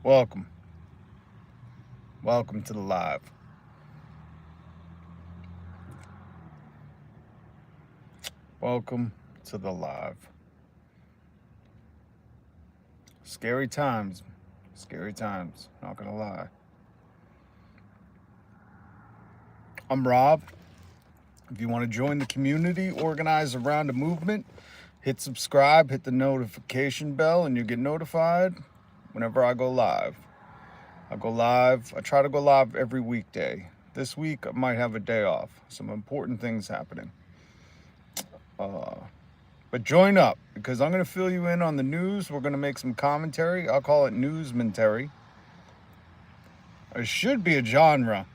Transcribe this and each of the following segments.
Welcome. Welcome to the live. Welcome to the live. Scary times. Scary times. Not gonna lie. I'm Rob. If you want to join the community, organize around a movement, hit subscribe, hit the notification bell, and you get notified whenever I go live. I try to go live every weekday. This week, I might have a day off. Some important things happening. But join up, because I'm going to fill you in on the news. We're going to make some commentary. I'll call it newsmentary. It should be a genre.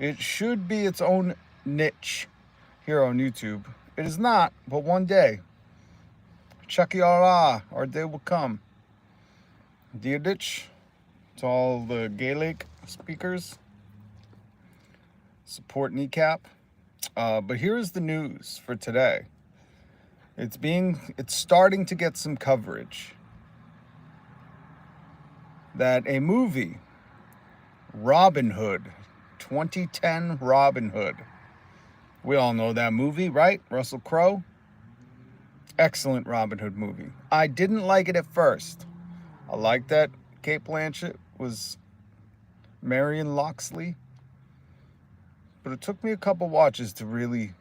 It should be its own niche here on YouTube. It is not, but one day. Chucky Allah, our day will come. Diadich, to all the Gaelic speakers, support kneecap. But here's the news for today. It's starting to get some coverage that a movie, Robin Hood, 2010 Robin Hood. We all know that movie, right? Russell Crowe. Excellent Robin Hood movie. I didn't like it at first. I liked that Cate Blanchett was Marion Loxley. But it took me a couple watches to really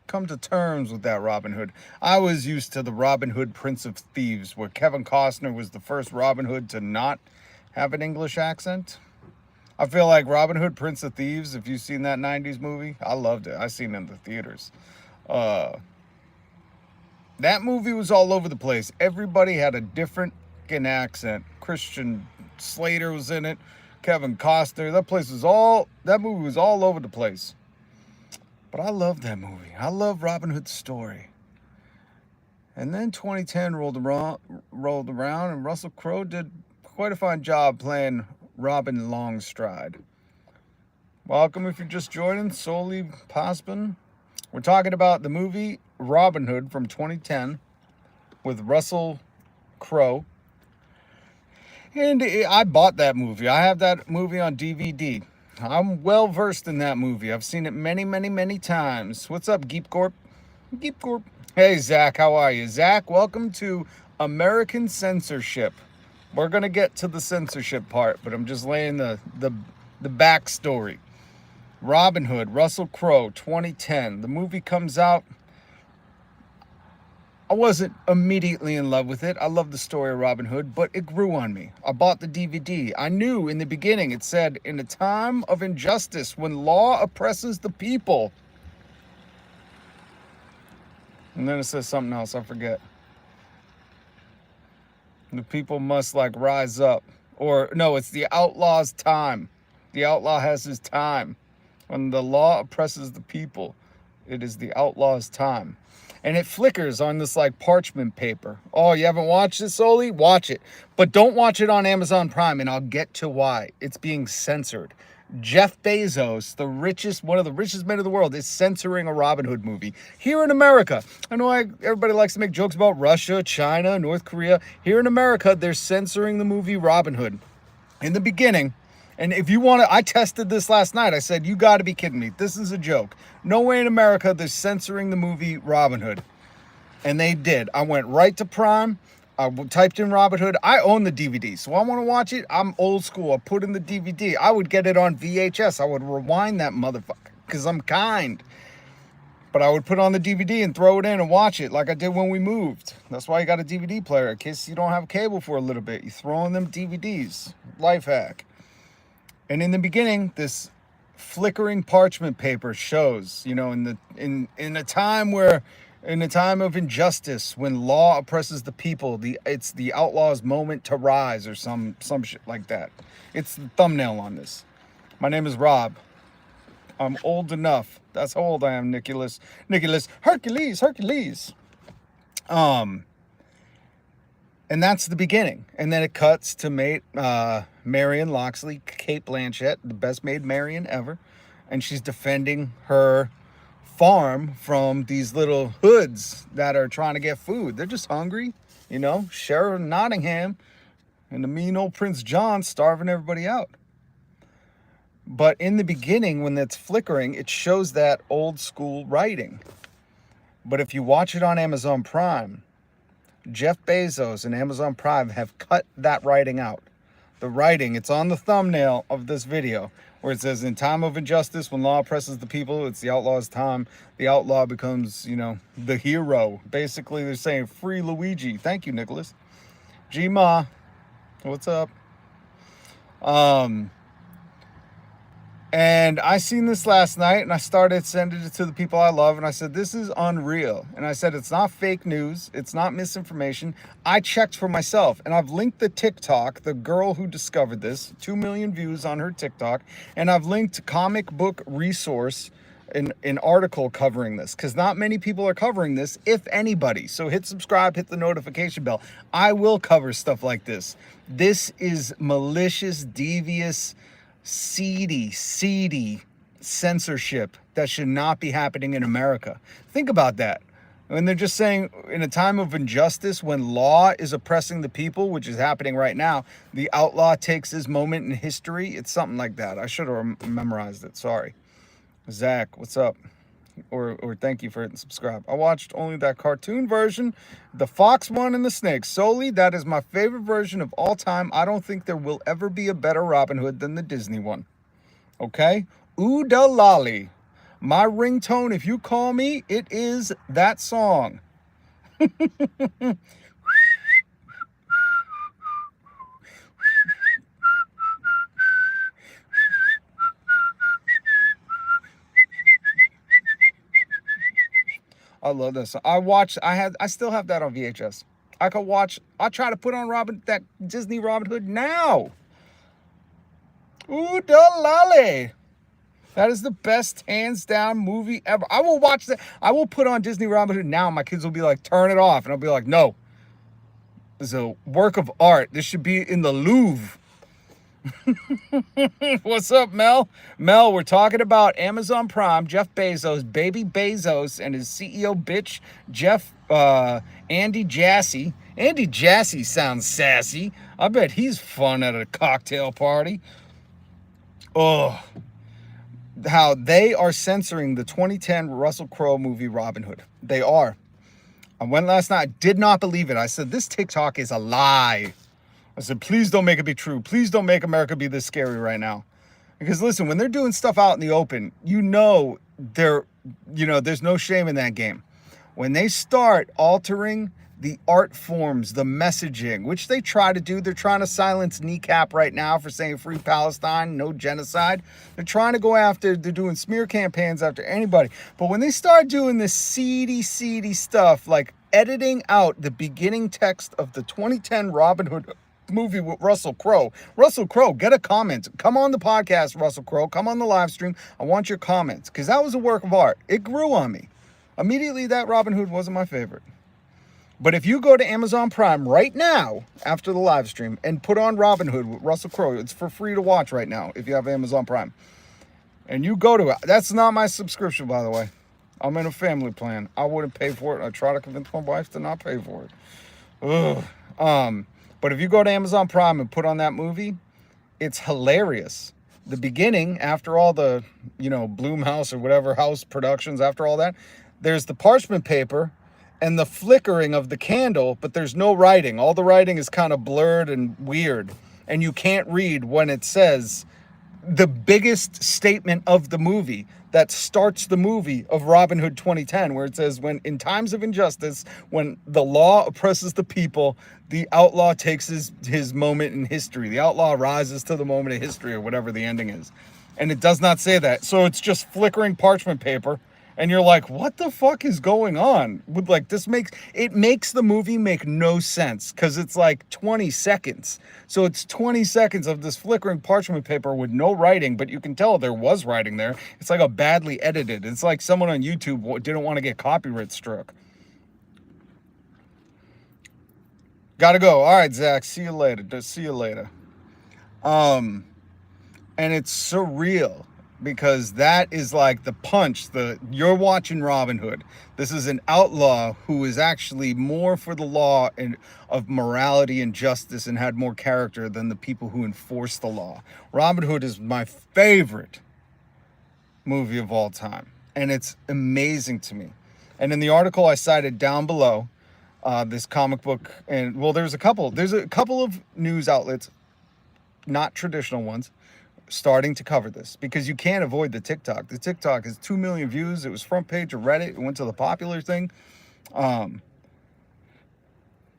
come to terms with that Robin Hood. I was used to the Robin Hood Prince of Thieves, where Kevin Costner was the first Robin Hood to not have an English accent. I feel like Robin Hood Prince of Thieves, if you've seen that 90s movie, I loved it. I seen it in the theaters. That movie was all over the place. Everybody had a different accent. Christian Slater was in it. Kevin Costner. That movie was all over the place. But I love that movie. I love Robin Hood's story. And then 2010 rolled around, and Russell Crowe did quite a fine job playing Robin Longstride. Welcome if you're just joining, Solely Pospin. We're talking about the movie Robin Hood from 2010 with Russell Crowe. And I bought that movie. I have that movie on DVD. I'm well versed in that movie. I've seen it many, many, many times. What's up, Geep Corp? Geep Corp. Hey, Zach, how are you? Zach, welcome to American Censorship. We're going to get to the censorship part, but I'm just laying the backstory. Robin Hood, Russell Crowe, 2010. The movie comes out. I wasn't immediately in love with it. I love the story of Robin Hood, but it grew on me. I bought the DVD. I knew in the beginning it said, in a time of injustice, when law oppresses the people. And then it says something else, I forget. The people must rise up. Or no, it's the outlaw's time. The outlaw has his time. When the law oppresses the people, it is the outlaw's time. And it flickers on this parchment paper. Oh, you haven't watched it, Soli? Watch it. But don't watch it on Amazon Prime, and I'll get to why. It's being censored. Jeff Bezos, one of the richest men in the world, is censoring a Robin Hood movie here in America. I know everybody likes to make jokes about Russia, China, North Korea. Here in America, they're censoring the movie Robin Hood. In the beginning, and if you want to, I tested this last night. I said, you got to be kidding me. This is a joke. No way in America they're censoring the movie Robin Hood. And they did. I went right to Prime. I typed in Robin Hood. I own the DVD, so I want to watch it. I'm old school. I put in the DVD. I would get it on VHS. I would rewind that motherfucker because I'm kind. But I would put on the DVD and throw it in and watch it like I did when we moved. That's why you got a DVD player. In case you don't have cable for a little bit, you throw in them DVDs. Life hack. And in the beginning, this flickering parchment paper shows, in a time of injustice, when law oppresses the people, it's the outlaw's moment to rise, or some shit like that. It's the thumbnail on this. My name is Rob. I'm old enough. That's how old I am, Nicholas. Hercules. And that's the beginning. And then it cuts to Marion Loxley, Cate Blanchett, the best maid Marion ever. And she's defending her farm from these little hoods that are trying to get food. They're just hungry. Sheriff Nottingham And the mean old Prince John starving everybody out. But in the beginning, when it's flickering, it shows that old school writing. But if you watch it on Amazon Prime, Jeff Bezos and Amazon Prime have cut that writing out. The writing, it's on the thumbnail of this video, where it says, in time of injustice, when law oppresses the people, it's the outlaw's time. The outlaw becomes, the hero. Basically, they're saying, free Luigi. Thank you, Nicholas. G-Ma, what's up? And I seen this last night, and I started sending it to the people I love, and I said, this is unreal. And I said, it's not fake news. It's not misinformation. I checked for myself, and I've linked the TikTok, the girl who discovered this, 2 million views on her TikTok, and I've linked Comic Book Resource, an article covering this, because not many people are covering this, if anybody. So hit subscribe, hit the notification bell. I will cover stuff like this. This is malicious, devious, seedy censorship that should not be happening in America. Think about that. When they're just saying, in a time of injustice, when law is oppressing the people, which is happening right now, the outlaw takes his moment in history. It's something like that. I should have memorized it. Sorry. Zach, what's up? Or thank you for hitting subscribe. I watched only that cartoon version, the Fox one and the Snake. Solely, that is my favorite version of all time. I don't think there will ever be a better Robin Hood than the Disney one. Okay? Oodalali. My ringtone, if you call me, it is that song. I love this. I still have that on VHS. I try to put on that Disney Robin Hood now. Ooh, dalale. That is the best hands down movie ever. I will watch that. I will put on Disney Robin Hood now. My kids will be like, turn it off. And I'll be like, no. It's a work of art. This should be in the Louvre. What's up, Mel? Mel, we're talking about Amazon Prime, Jeff Bezos, baby Bezos, and his CEO bitch, Andy Jassy. Andy Jassy sounds sassy. I bet he's fun at a cocktail party. Oh, how they are censoring the 2010 Russell Crowe movie Robin Hood. They are. I went last night, did not believe it. I said, this TikTok is a lie. I said, please don't make it be true. Please don't make America be this scary right now. Because listen, when they're doing stuff out in the open, there's no shame in that game. When they start altering the art forms, the messaging, which they try to do, they're trying to silence Kneecap right now for saying free Palestine, no genocide. They're trying to they're doing smear campaigns after anybody. But when they start doing this seedy stuff, like editing out the beginning text of the 2010 Robin Hood movie with Russell Crowe. Russell Crowe, get a comment. Come on the podcast, Russell Crowe. Come on the live stream. I want your comments, because that was a work of art. It grew on me. Immediately, that Robin Hood wasn't my favorite. But if you go to Amazon Prime right now, after the live stream, and put on Robin Hood with Russell Crowe, it's for free to watch right now if you have Amazon Prime. And you go to it. That's not my subscription, by the way. I'm in a family plan. I wouldn't pay for it. I try to convince my wife to not pay for it. Ugh. But if you go to Amazon Prime and put on that movie, it's hilarious. The beginning, after all the, Blumhouse or whatever house productions, after all that, there's the parchment paper and the flickering of the candle, but there's no writing. All the writing is kind of blurred and weird. And you can't read when it says the biggest statement of the movie that starts the movie of Robin Hood 2010, where it says, when in times of injustice, when the law oppresses the people, the outlaw takes his moment in history. The outlaw rises to the moment of history, or whatever the ending is. And it does not say that. So it's just flickering parchment paper. And you're like, what the fuck is going on? This makes the movie make no sense, because it's like 20 seconds. So it's 20 seconds of this flickering parchment paper with no writing, but you can tell there was writing there. It's like a badly edited. It's like someone on YouTube didn't want to get copyright struck. Gotta go. All right, Zach. See you later. And it's surreal. because that is like the punch. You're watching Robin Hood. This is an outlaw who is actually more for the law and of morality and justice and had more character than the people who enforce the law. Robin Hood is my favorite movie of all time, and it's amazing to me. And in the article I cited down below, this comic book, and well, there's a couple of news outlets, not traditional ones, starting to cover this, because you can't avoid the TikTok. The TikTok is 2 million views. It was front page of Reddit. It went to the popular thing.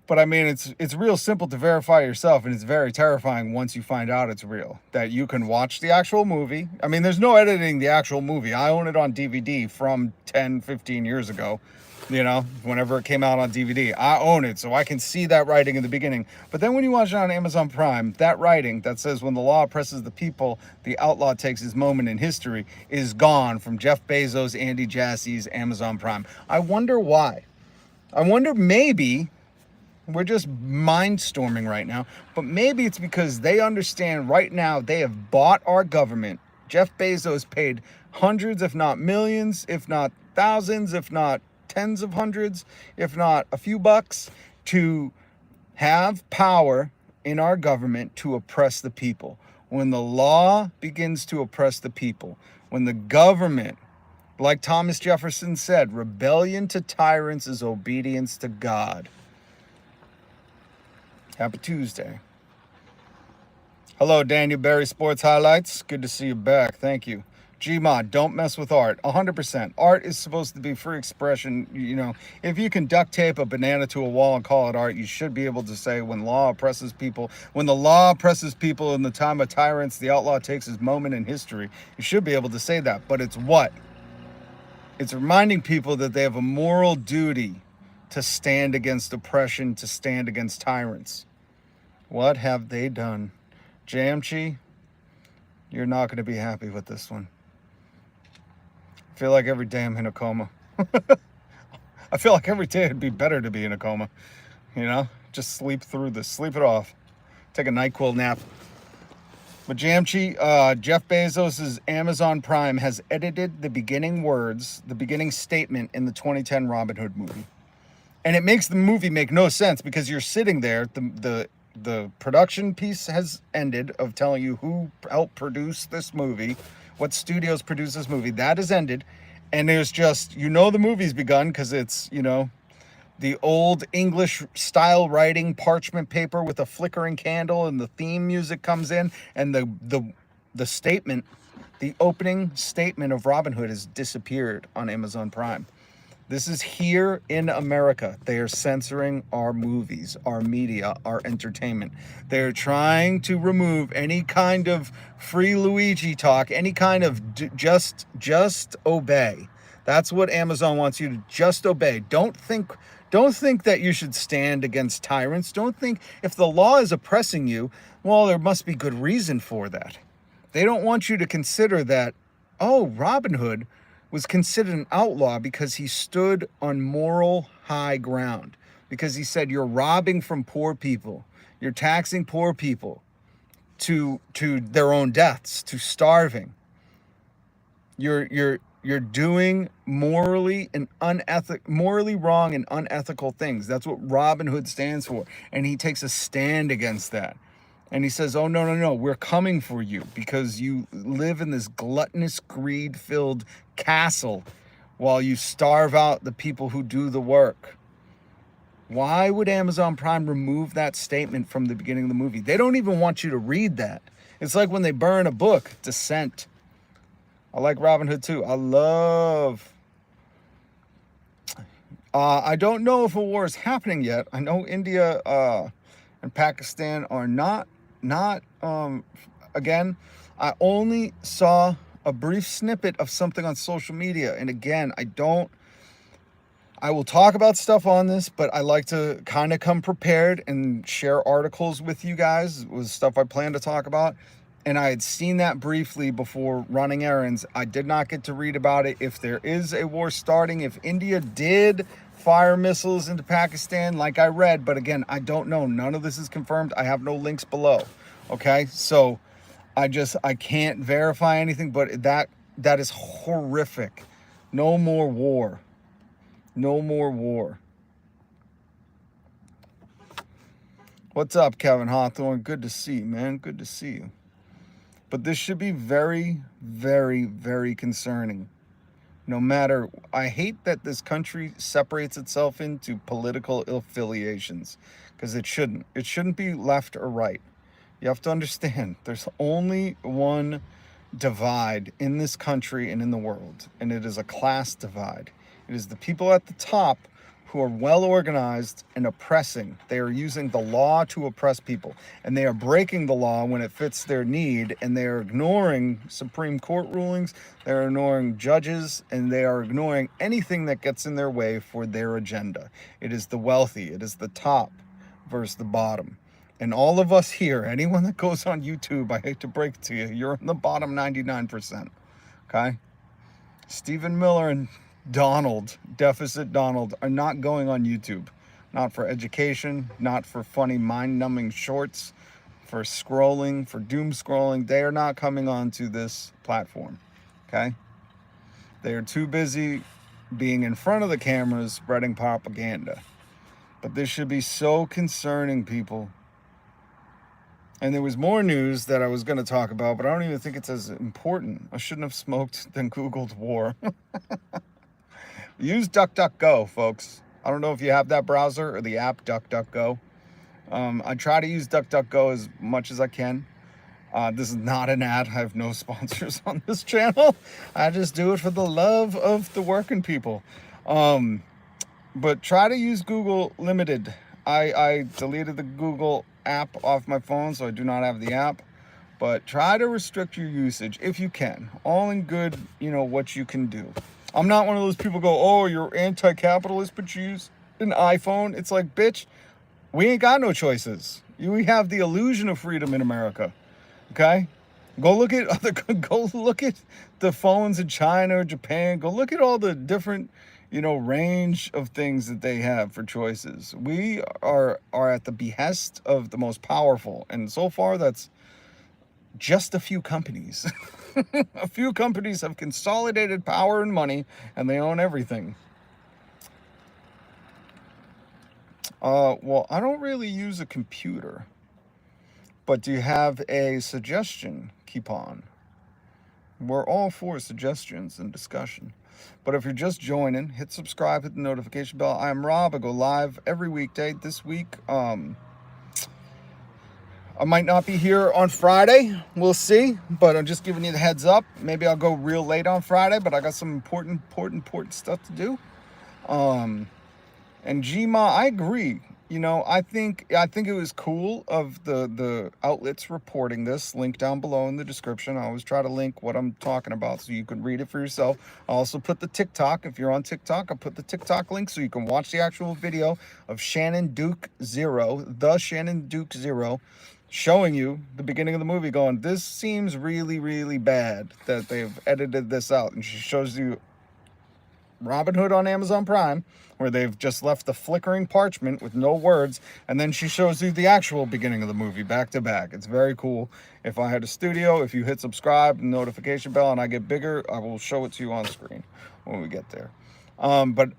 But I mean, it's real simple to verify yourself, and it's very terrifying once you find out it's real, that you can watch the actual movie. I mean, there's no editing the actual movie. I own it on DVD from 10, 15 years ago. You know, whenever it came out on DVD, I own it, so I can see that writing in the beginning. But then when you watch it on Amazon Prime, that writing that says, when the law oppresses the people, the outlaw takes his moment in history, is gone from Jeff Bezos, Andy Jassy's Amazon Prime. I wonder why. I wonder, maybe we're just mindstorming right now, but maybe it's because they understand right now they have bought our government. Jeff Bezos paid hundreds, if not millions, if not thousands, if not tens of hundreds, if not a few bucks, to have power in our government to oppress the people. When the law begins to oppress the people, when the government, like Thomas Jefferson said, rebellion to tyrants is obedience to God. Happy Tuesday. Hello, Daniel Berry Sports Highlights. Good to see you back. Thank you. Gmod, don't mess with art. 100%. Art is supposed to be free expression. You know, if you can duct tape a banana to a wall and call it art, you should be able to say, when the law oppresses people in the time of tyrants, the outlaw takes his moment in history. You should be able to say that. But it's what? It's reminding people that they have a moral duty to stand against oppression, to stand against tyrants. What have they done? Jamchi, you're not going to be happy with this one. I feel like every day I'm in a coma. I feel like every day it'd be better to be in a coma. You know, just sleep through this, sleep it off, take a NyQuil nap. But Jamchi, Jeff Bezos' Amazon Prime has edited the beginning words, the beginning statement in the 2010 Robin Hood movie. And it makes the movie make no sense, because you're sitting there, the production piece has ended of telling you who helped produce this movie, what studios produced this movie. That has ended. And there's just, you know, the movie's begun because it's, you know, the old English style writing, parchment paper with a flickering candle, and the theme music comes in, and the statement, the opening statement of Robin Hood has disappeared on Amazon Prime. This is here in America. They are censoring our movies, our media, our entertainment. They're trying to remove any kind of free Luigi talk, any kind of just obey. That's what Amazon wants you to just obey. Don't think that you should stand against tyrants. Don't think if the law is oppressing you, well, there must be good reason for that. They don't want you to consider that, oh, Robin Hood was considered an outlaw because he stood on moral high ground, because he said, you're robbing from poor people, you're taxing poor people to their own deaths, to starving. You're doing morally wrong and unethical things. That's what Robin Hood stands for, and he takes a stand against that. And he says, oh, no, we're coming for you because you live in this gluttonous, greed-filled castle while you starve out the people who do the work. Why would Amazon Prime remove that statement from the beginning of the movie? They don't even want you to read that. It's like when they burn a book, Descent. I like Robin Hood too. I don't know if a war is happening yet. I know India and Pakistan are not again, I only saw a brief snippet of something on social media. And again, I will talk about stuff on this, but I like to kind of come prepared and share articles with you guys with stuff I plan to talk about. And I had seen that briefly before running errands. I did not get to read about it. If there is a war starting, if India did fire missiles into Pakistan, like I read, but again, I don't know. None of this is confirmed. I have no links below. Okay, so I can't verify anything, but that is horrific. No more war. No more war. What's up, Kevin Hawthorne? Good to see you, man. Good to see you. But this should be very, very, very concerning. No matter, I hate that this country separates itself into political affiliations, because it shouldn't. It shouldn't be left or right. You have to understand, there's only one divide in this country and in the world, and it is a class divide. It is the people at the top who are well organized and oppressing. They are using the law to oppress people, and they are breaking the law when it fits their need, and they are ignoring Supreme Court rulings, they're ignoring judges, and they are ignoring anything that gets in their way for their agenda. It is the wealthy, it is the top versus the bottom. And all of us here, anyone that goes on YouTube, I hate to break it to you, you're in the bottom 99%, okay? Stephen Miller and Deficit Donald, are not going on YouTube. Not for education, not for funny mind-numbing shorts, for scrolling, for doom scrolling. They are not coming onto this platform, okay? They are too busy being in front of the cameras, spreading propaganda. But this should be so concerning, people. And there was more news that I was going to talk about, but I don't even think it's as important. I shouldn't have smoked than Googled war. Use DuckDuckGo, folks. I don't know if you have that browser or the app DuckDuckGo. I try to use DuckDuckGo as much as I can. This is not an ad. I have no sponsors on this channel. I just do it for the love of the working people. But try to use Google Limited. I deleted the Google app off my phone, so I do not have the app. But try to restrict your usage if you can. All in good, what you can do. I'm not one of those people go, oh, you're anti-capitalist, but you use an iPhone. It's like, bitch, we ain't got no choices. We have the illusion of freedom in America. Okay? Go look at the phones in China or Japan. Go look at all the different, range of things that they have for choices. We are at the behest of the most powerful. And so far, that's just a few companies. A few companies have consolidated power and money, and they own everything. Well, I don't really use a computer. But do you have a suggestion? Keep on. We're all for suggestions and discussion. But if you're just joining, hit subscribe, hit the notification bell. I'm Rob. I go live every weekday. This week, I might not be here on Friday. We'll see. But I'm just giving you the heads up. Maybe I'll go real late on Friday, but I got some important stuff to do. And Gma, I agree. I think it was cool of the outlets reporting this. Link down below in the description. I always try to link what I'm talking about so you can read it for yourself. I also put the TikTok. If you're on TikTok, I put the TikTok link so you can watch the actual video of Shannon Duke Zero, showing you the beginning of the movie going, this seems really, really bad that they've edited this out. And she shows you Robin Hood on Amazon Prime, where they've just left the flickering parchment with no words, and then she shows you the actual beginning of the movie back to back. It's very cool. If I had a studio, if you hit subscribe and notification bell and I get bigger, I will show it to you on screen when we get there. But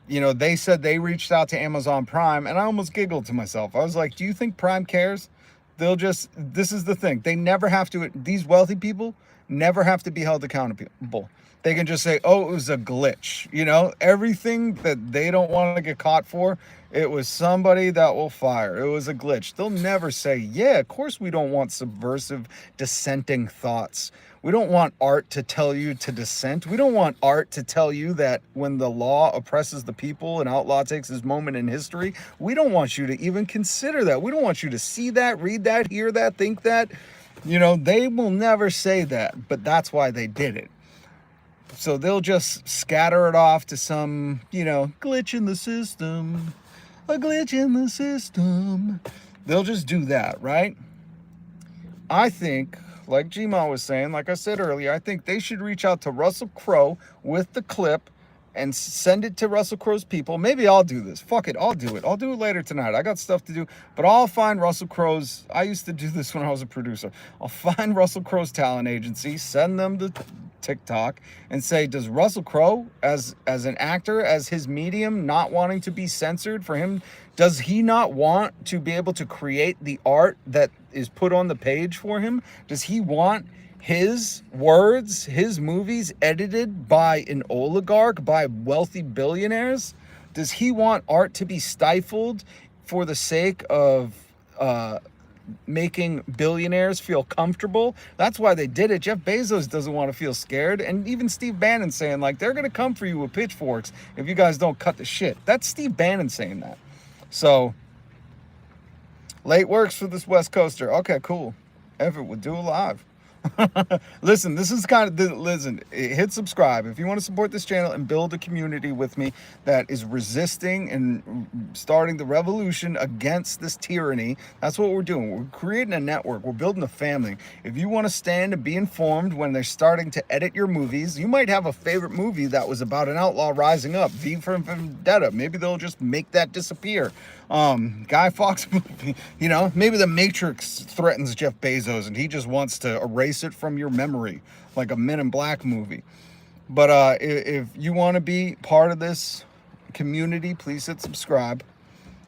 they said they reached out to Amazon Prime, and I almost giggled to myself. I was like, do you think Prime cares? This is the thing. They never have to, these wealthy people never have to be held accountable. They can just say, oh, it was a glitch. Everything that they don't want to get caught for, it was somebody that will fire. It was a glitch. They'll never say, yeah, of course we don't want subversive dissenting thoughts. We don't want art to tell you to dissent. We don't want art to tell you that when the law oppresses the people, an outlaw takes his moment in history. We don't want you to even consider that. We don't want you to see that, read that, hear that, think that. They will never say that, but that's why they did it. So they'll just scatter it off to some, glitch in the system, a glitch in the system. They'll just do that, right? I think, like Gma was saying, like I said earlier, I think they should reach out to Russell Crowe with the clip and send it to Russell Crowe's people. Maybe I'll do this. Fuck it, I'll do it. I'll do it later tonight. I got stuff to do, but I'll find Russell Crowe's. I used to do this when I was a producer. I'll find Russell Crowe's talent agency, send them the TikTok, and say, does Russell Crowe, as an actor, as his medium, not wanting to be censored for him, does he not want to be able to create the art that is put on the page for him? Does he want his words, his movies edited by an oligarch, by wealthy billionaires? Does he want art to be stifled for the sake of making billionaires feel comfortable? That's why they did it. Jeff Bezos doesn't want to feel scared. And even Steve Bannon saying, like, they're going to come for you with pitchforks if you guys don't cut the shit. That's Steve Bannon saying that. So, late works for this West Coaster. Okay, cool. Everett would do a live. Listen, this is kind of, listen, hit subscribe if you want to support this channel and build a community with me that is resisting and starting the revolution against this tyranny. That's what we're doing. We're creating a network. We're building a family. If you want to stand and be informed when they're starting to edit your movies, you might have a favorite movie that was about an outlaw rising up, V for Vendetta. Maybe they'll just make that disappear. Guy Fawkes movie, you know, maybe The Matrix threatens Jeff Bezos and he just wants to erase it from your memory, like a Men in Black movie. But if you want to be part of this community, please hit subscribe.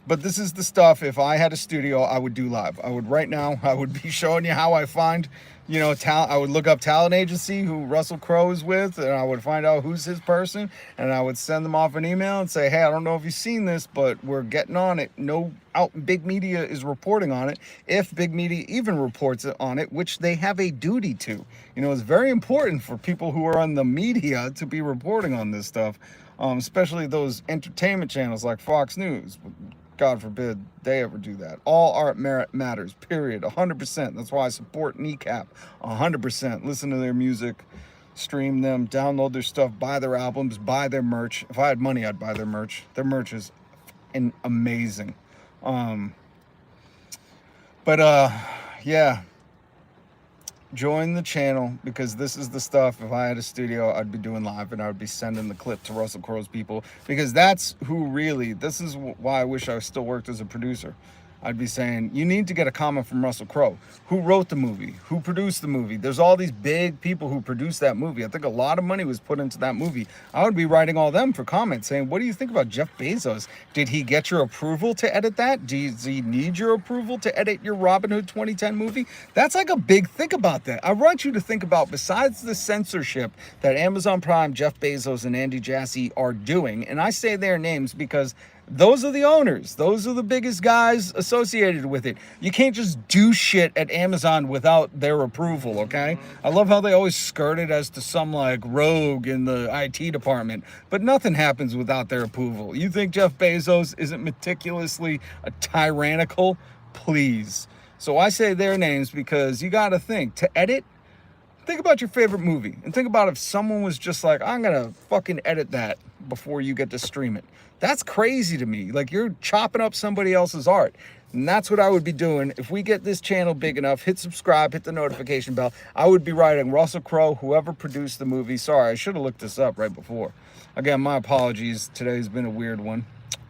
But this is the stuff, if I had a studio, I would do live. I would, right now, I would be showing you how I find, you know, talent. I would look up talent agency who Russell Crowe is with, and I would find out who's his person, and I would send them off an email and say, hey, I don't know if you've seen this, but we're getting on it. No big media is reporting on it. If big media even reports on it, which they have a duty to. You know, it's very important for people who are on the media to be reporting on this stuff, especially those entertainment channels like Fox News. God forbid they ever do that. All art matters, period, 100%. That's why I support Kneecap, 100%. Listen to their music, stream them, download their stuff, buy their albums, buy their merch. If I had money, I'd buy their merch. Their merch is amazing. Yeah. Join the channel, because this is the stuff, if I had a studio, I'd be doing live, and I would be sending the clip to Russell Crowe's people, because that's who really, this is why I wish I still worked as a producer. I'd be saying, you need to get a comment from Russell Crowe. Who wrote the movie? Who produced the movie? There's all these big people who produced that movie. I think a lot of money was put into that movie. I would be writing all them for comments saying, what do you think about Jeff Bezos? Did he get your approval to edit that? Does he need your approval to edit your Robin Hood 2010 movie? That's like a big, think about that. I want you to think about, besides the censorship that Amazon Prime, Jeff Bezos, and Andy Jassy are doing, and I say their names because those are the owners. Those are the biggest guys associated with it. You can't just do shit at Amazon without their approval, okay? I love how they always skirt it as to some like rogue in the IT department, but nothing happens without their approval. You think Jeff Bezos isn't meticulously tyrannical? Please. So I say their names because you got to think, to edit, think about your favorite movie and think about if someone was just like, I'm going to fucking edit that before you get to stream it. That's crazy to me. Like, you're chopping up somebody else's art. And that's what I would be doing. If we get this channel big enough, hit subscribe, hit the notification bell. I would be writing Russell Crowe, whoever produced the movie. Sorry, I should have looked this up right before. Again, my apologies. Today's been a weird one.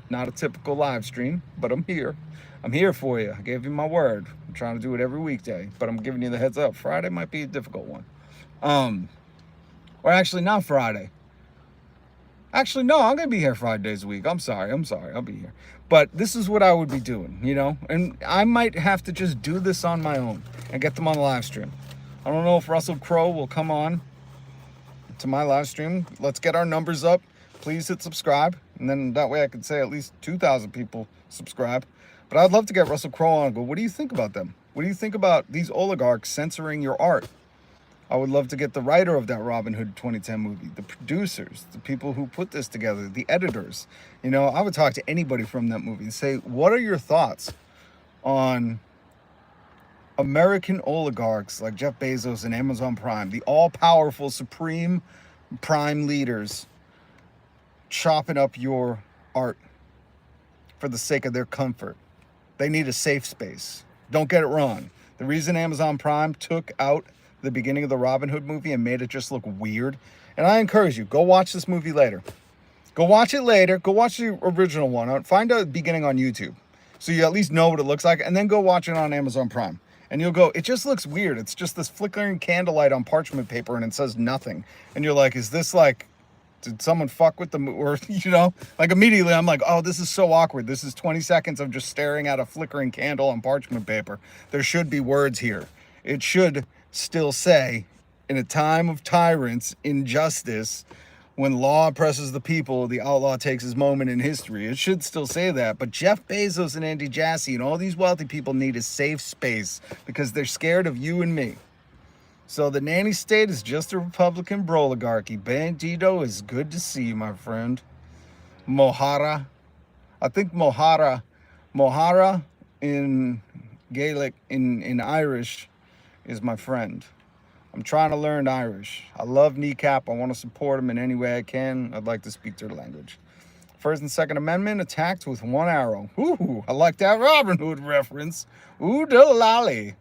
Not a typical live stream, but I'm here. I'm here for you. I gave you my word. I'm trying to do it every weekday, but I'm giving you the heads up. Friday might be a difficult one. Or actually, not Friday. Actually, no, I'm going to be here 5 days a week. I'm sorry. I'll be here. But this is what I would be doing, you know? And I might have to just do this on my own and get them on the live stream. I don't know if Russell Crowe will come on to my live stream. Let's get our numbers up. Please hit subscribe. And then that way I could say at least 2,000 people subscribe. But I'd love to get Russell Crowe on and go, what do you think about them? What do you think about these oligarchs censoring your art? I would love to get the writer of that Robin Hood 2010 movie, the producers, the people who put this together, the editors. You know, I would talk to anybody from that movie and say, what are your thoughts on American oligarchs like Jeff Bezos and Amazon Prime, the all-powerful supreme prime leaders, chopping up your art for the sake of their comfort? They need a safe space. Don't get it wrong. The reason Amazon Prime took out the beginning of the Robin Hood movie and made it just look weird, and I encourage you, go watch this movie later. Go watch it later. Go watch the original one. Find a beginning on YouTube, so you at least know what it looks like, and then go watch it on Amazon Prime. And you'll go, it just looks weird. It's just this flickering candlelight on parchment paper, and it says nothing. And you're like, is this like, did someone fuck with the, or, you know, like immediately I'm like, oh, this is so awkward. This is 20 seconds of just staring at a flickering candle on parchment paper. There should be words here. It should still say, in a time of tyrants, injustice, when law oppresses the people, the outlaw takes his moment in history. It should still say that. But Jeff Bezos and Andy Jassy and all these wealthy people need a safe space because they're scared of you and me. So the nanny state is just a Republican oligarchy. Bandito is good to see you, my friend. Mohara. I think Mohara in Gaelic, in Irish, is my friend. I'm trying to learn Irish. I love Kneecap. I want to support them in any way I can. I'd like to speak their language. First and Second Amendment attacked with one arrow. Ooh, I like that Robin Hood reference. Ooh, delally.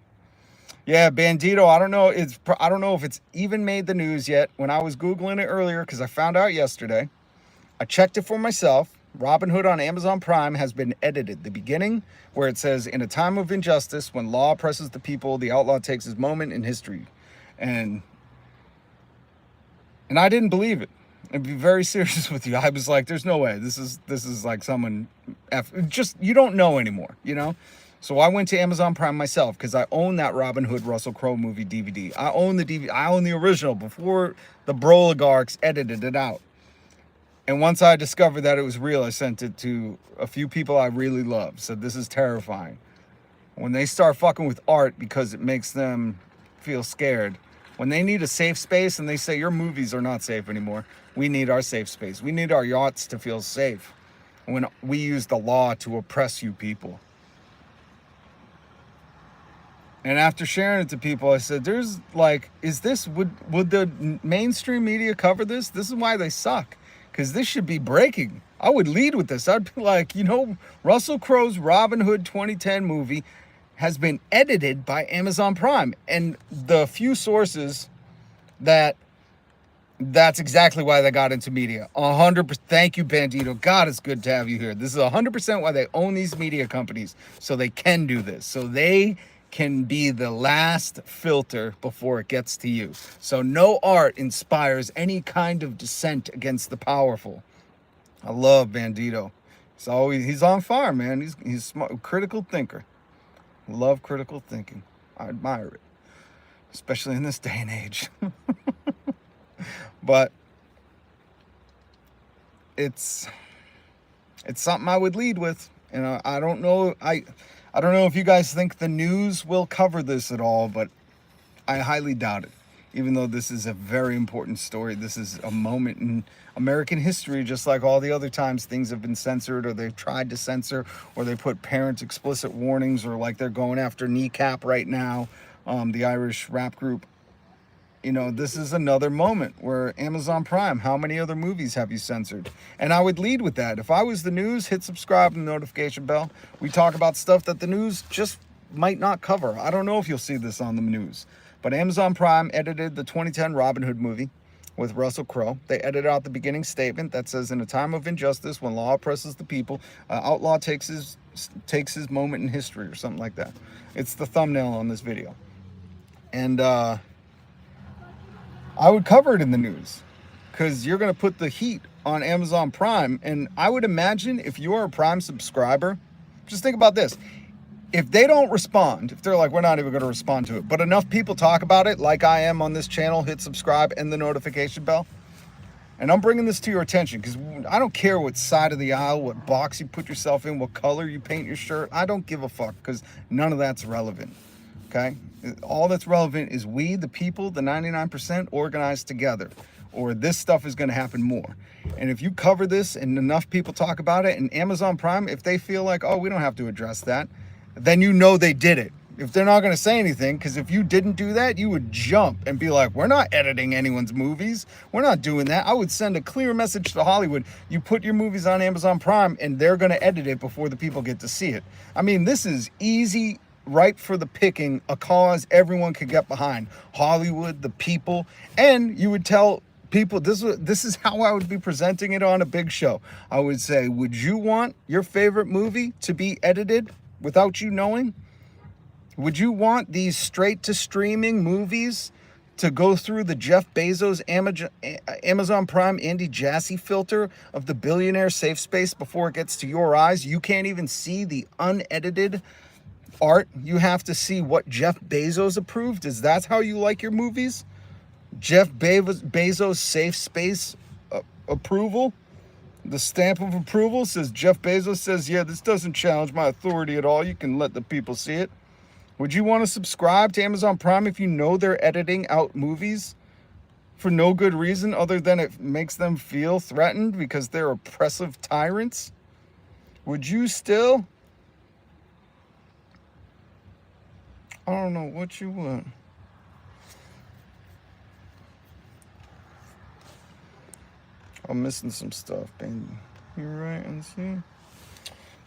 Yeah, Bandito. I don't know if it's even made the news yet. When I was Googling it earlier, because I found out yesterday, I checked it for myself. Robin Hood on Amazon Prime has been edited. The beginning, where it says, in a time of injustice, when law oppresses the people, the outlaw takes his moment in history. And I didn't believe it. I'd be very serious with you. I was like, there's no way. This is like someone, just, you don't know anymore, you know? So I went to Amazon Prime myself because I own that Robin Hood Russell Crowe movie DVD. I own the DVD. I own the original before the Oligarchs edited it out. And once I discovered that it was real, I sent it to a few people I really love. Said, this is terrifying. When they start fucking with art because it makes them feel scared, when they need a safe space and they say your movies are not safe anymore, we need our safe space. We need our yachts to feel safe when we use the law to oppress you people. And after sharing it to people, I said, there's like, would the mainstream media cover this? This is why they suck, because this should be breaking. I would lead with this. I'd be like, you know, Russell Crowe's Robin Hood 2010 movie has been edited by Amazon Prime. And the few sources that's exactly why they got into media. 100%. Thank you, Bandito. God, it's good to have you here. This is 100% why they own these media companies, so they can do this. So they can be the last filter before it gets to you. So no art inspires any kind of dissent against the powerful. I love Bandito. He's on fire, man. He's smart, critical thinker. Love critical thinking. I admire it, especially in this day and age. But it's something I would lead with. And I don't know. I don't know if you guys think the news will cover this at all, but I highly doubt it. Even though this is a very important story, this is a moment in American history, just like all the other times things have been censored, or they've tried to censor, or they put parent explicit warnings, or like they're going after Kneecap right now, the Irish rap group. You know, this is another moment where Amazon Prime, how many other movies have you censored? And I would lead with that. If I was the news, hit subscribe and the notification bell. We talk about stuff that the news just might not cover. I don't know if you'll see this on the news. But Amazon Prime edited the 2010 Robin Hood movie with Russell Crowe. They edited out the beginning statement that says, in a time of injustice, when law oppresses the people, outlaw takes his moment in history, or something like that. It's the thumbnail on this video. And I would cover it in the news, because you're going to put the heat on Amazon Prime. And I would imagine if you're a Prime subscriber, just think about this. If they don't respond, if they're like, we're not even going to respond to it, but enough people talk about it, like I am on this channel, hit subscribe and the notification bell. And I'm bringing this to your attention because I don't care what side of the aisle, what box you put yourself in, what color you paint your shirt. I don't give a fuck, because none of that's relevant. Okay? All that's relevant is we, the people, the 99%, organized together, or this stuff is going to happen more. And if you cover this and enough people talk about it, and Amazon Prime, if they feel like, oh, we don't have to address that, then you know they did it. If they're not going to say anything, because if you didn't do that, you would jump and be like, we're not editing anyone's movies. We're not doing that. I would send a clear message to Hollywood. You put your movies on Amazon Prime and they're going to edit it before the people get to see it. I mean, this is easy, ripe for the picking, a cause everyone could get behind. Hollywood, the people, and you would tell People, this is how I would be presenting it on a big show. I would say, would you want your favorite movie to be edited without you knowing? Would you want these straight to streaming movies to go through the Jeff Bezos Amazon Prime Andy Jassy filter of the billionaire safe space before it gets to your eyes? You can't even see the unedited art. You have to see what Jeff Bezos approved. Is that how you like your movies? Jeff Bezos safe space approval? The stamp of approval says Jeff Bezos says, yeah, this doesn't challenge my authority at all. You can let the people see it. Would you want to subscribe to Amazon Prime if you know they're editing out movies for no good reason other than it makes them feel threatened because they're oppressive tyrants? Would you still? I don't know what you want. I'm missing some stuff, baby. You're right, and see.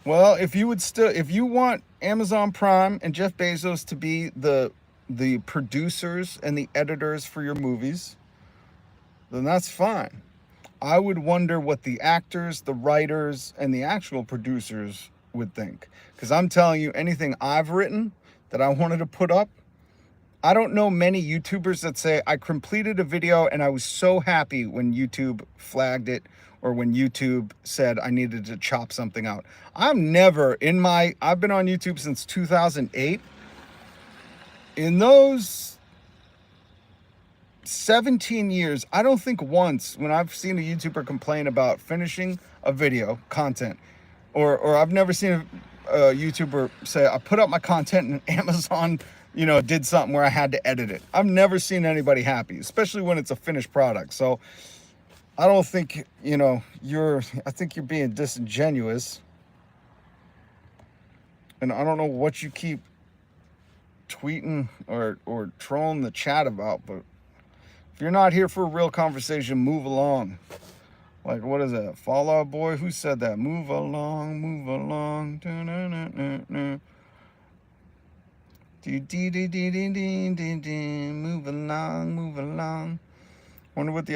Well, if you want Amazon Prime and Jeff Bezos to be the producers and the editors for your movies, then that's fine. I would wonder what the actors, the writers, and the actual producers would think. Because I'm telling you, anything I've written that I wanted to put up, I don't know many YouTubers that say, I completed a video and I was so happy when YouTube flagged it or when YouTube said I needed to chop something out. I've been on YouTube since 2008. In those 17 years, I don't think once when I've seen a YouTuber complain about finishing a video content, or I've never seen a YouTuber say, I put up my content and Amazon did something where I had to edit it. I've never seen anybody happy, especially when it's a finished product. So I don't think, I think you're being disingenuous. And I don't know what you keep tweeting or trolling the chat about, but if you're not here for a real conversation, move along. Like, what is that? Fall Out Boy? Who said that? Move along, move along. Move along, move along. Wonder what the